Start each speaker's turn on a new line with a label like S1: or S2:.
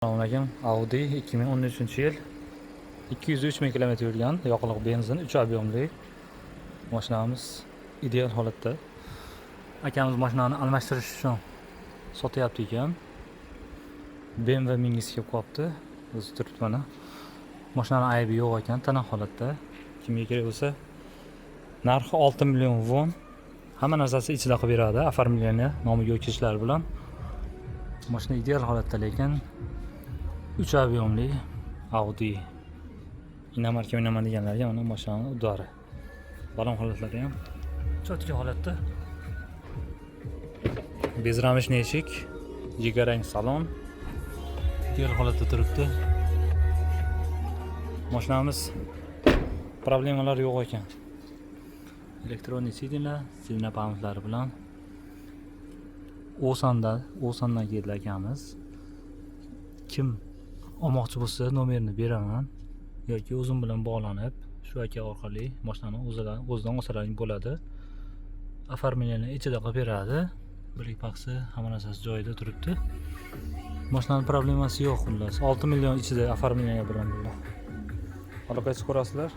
S1: Assalomu alaykum. Audi 2013-yil 203 ming kilometr yurgan, yoqilg'i benzin 3 объемli mashinamiz ideal holatda. Akamiz mashinani almashtirish uchun sotyapti ekan. BMW mingisi kelib qolibdi. O'zi turibdi mana. Mashinani aybi yo'q ekan, tana holatda. Kimga kerak bo'lsa, narxi 6 million won. Hamma narsasi ichida qilib beradi, оформление nomiga o'tkazishlar bilan. Mashina ideal holatda, lekin 3 объемli Audi. Inomarka o'ynaman deganlarga mana mashinaning udari. Balon holatlari ham cho'tka holatda. Bezramishli eshik, jigarrang salon. Ideal holatda turibdi. Mashinamiz problemalar yo'q ekan. Elektronik sidina pamflari bilan Osandan keldi akamiz. Kim olmoqchi bo'lsa nomerini beraman yoki o'zim bilan bog'lanib shu aka orqali mashinani o'zidan olsalaring bo'ladi. Оформление ichida qilib beradi. Bilik paxsi, hamma narsasi joyida turibdi. Mashinaning problemasi yo'q xullas. 6 million ichida оформление bilan bular. Aloqa qilib ko'rasizlar.